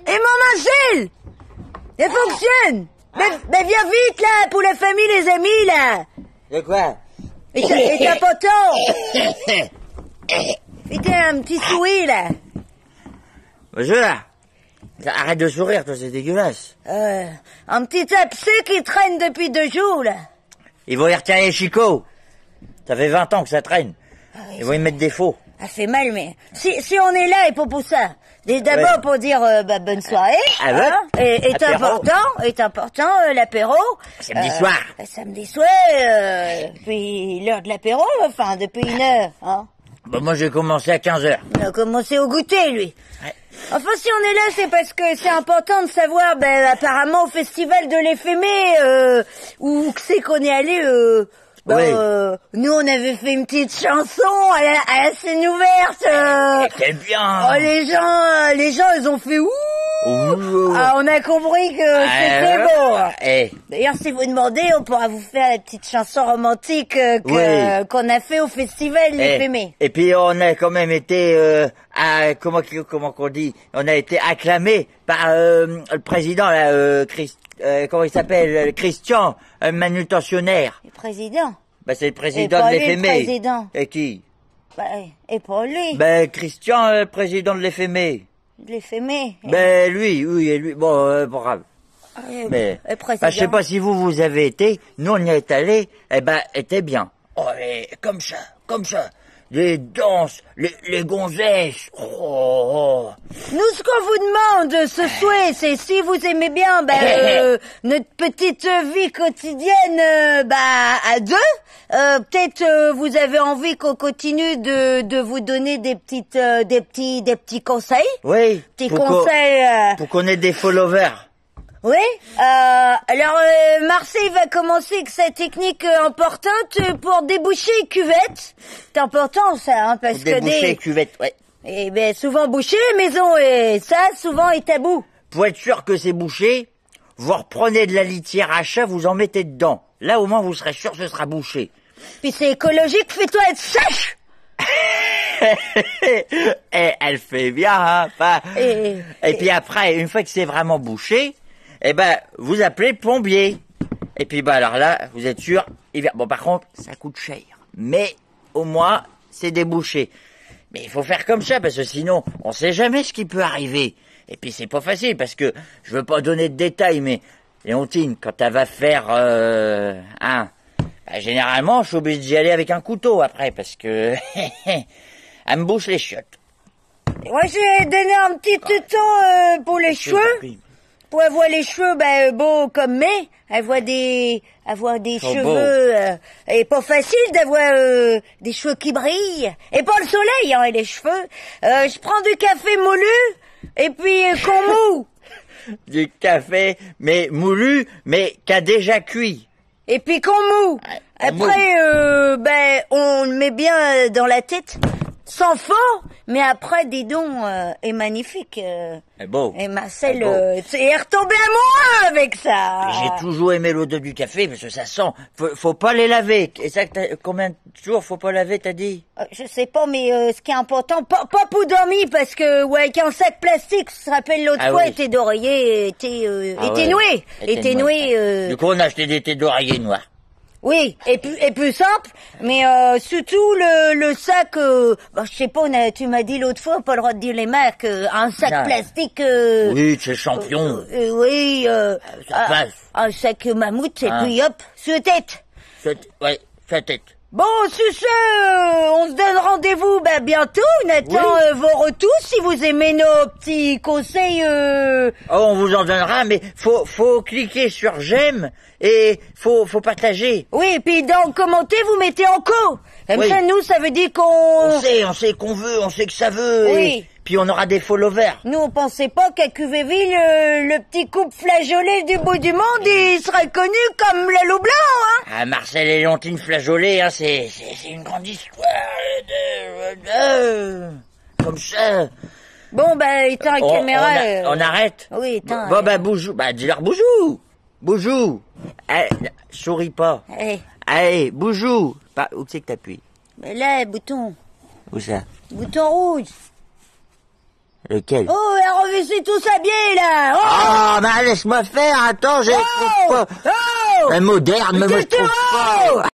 Et mon Marcel! Ça fonctionne! Mais viens vite, là, pour la famille, les amis, là! De quoi? Et t'as poton! Et t'as un petit souris, là! Bonjour! Arrête de sourire, toi, c'est dégueulasse. Un petit abcès qui traîne depuis 2 jours, là! Ils vont y retirer les chicots. Ça fait 20 ans que ça traîne. Ils vont y mettre des faux. Ça fait mal, mais... Si on est là, et pour ça... D'abord pour dire bonne soirée, est important l'apéro. Samedi soir. Samedi soir, puis l'heure de l'apéro, enfin depuis 1 heure. Hein. Bon, moi j'ai commencé à 15h. Il a commencé au goûter, lui. Ouais. Enfin, si on est là, c'est parce que c'est important de savoir, apparemment au festival de l'éphémée, où c'est qu'on est allé... nous on avait fait une petite chanson à la scène ouverte. C'était bien. Oh, les gens ils ont fait ouh. Ah, on a compris que c'était beau. D'ailleurs, si vous demandez, on pourra vous faire la petite chanson romantique qu'on a fait au festival de l'éphémée. Et puis on a quand même été comment qu'on dit, on a été acclamé par le président là, comment il s'appelle, Christian, un manutentionnaire. Le président. C'est le président de l'éphémée. Le président. Et qui? Et pas lui. Christian, le président de l'éphémée. De l'éphémée. Lui, et lui. Bon, pas grave. Mais, je sais pas si vous avez été. Nous, on y est allés. Était bien. Oh, comme ça. Les danses, les gonzesses. Oh. Nous, ce qu'on vous demande ce soir, c'est si vous aimez bien notre petite vie quotidienne à 2. Peut-être vous avez envie qu'on continue de vous donner des petits conseils. Oui. Petits conseils. Pour qu'on ait des followers. Oui. Alors Marseille va commencer avec sa technique importante pour déboucher les cuvettes. C'est important ça, hein, parce pour que déboucher les cuvettes, ouais. Et souvent boucher les maisons et ça souvent est tabou. Pour être sûr que c'est bouché, vous reprenez de la litière à chat, vous en mettez dedans. Là au moins vous serez sûr que ce sera bouché. Puis c'est écologique, fais-toi être sèche. Elle fait bien, hein. Et puis après, une fois que c'est vraiment bouché, vous appelez le plombier. Et puis alors là, vous êtes sûr, bon par contre, ça coûte cher. Mais au moins, c'est débouché. Mais il faut faire comme ça, parce que sinon, on sait jamais ce qui peut arriver. Et puis c'est pas facile, parce que je veux pas donner de détails, mais Léontine, quand elle va faire généralement, je suis obligé d'y aller avec un couteau après, parce que elle me bouche les chiottes. Moi, j'ai donné un petit tuto pour les cheveux. Pour avoir les cheveux beaux comme mais, avoir des cheveux et pas facile d'avoir des cheveux qui brillent et pas le soleil hein, les cheveux. Je prends du café moulu et puis qu'on moue. Du café mais moulu mais qui a déjà cuit. Et puis qu'on moue. Après on le met bien dans la tête. Sans fort, mais après, dis donc, est magnifique. Est beau. Et Marcel est retombé amoureux avec ça. J'ai toujours aimé l'odeur du café, parce que ça sent. Faut pas les laver. Et ça, combien de jours faut pas laver, t'as dit? Je sais pas, mais ce qui est important, pas pour dormir, parce que, avec un sac plastique, ça se rappelle l'autre fois, était d'oreiller, était noué. Était noué. Du coup, on a acheté des thés d'oreiller noirs. Oui, et plus simple, mais surtout le sac, je sais pas, tu m'as dit l'autre fois, pas le droit de dire les marques, un sac plastique... oui, c'est champion. Oui, ça passe. Un sac mammouth, et puis hop, sur la tête. Ouais, sur la tête. Bon, sur ce, on se donne rendez-vous bientôt. On attend vos retours si vous aimez nos petits conseils. On vous en donnera, mais faut cliquer sur j'aime et faut partager. Oui, et puis dans commenter, vous mettez en co. Comme ça, nous, ça veut dire qu'on... On sait qu'on veut, on sait que ça veut. Oui. Puis on aura des followers. Nous, on pensait pas qu'à Cuvéville, le petit couple flageolet du bout du monde, il serait connu comme le loup blanc, hein. Marcel et Léontine flageolet, hein, c'est une grande histoire comme ça. Bon, éteins la caméra. On arrête? Oui, éteins. Bon, boujou. Dis-leur boujou. Boujou. Souris pas. Allez, boujou. Où c'est que t'appuies? Là, bouton. Où ça? Bouton rouge. Lequel? Oh, revêtez tout ça bien, là. Oh, mais laisse-moi faire, attends, je trouve pas. Oh! Un moderne, mais moi je trouve pas.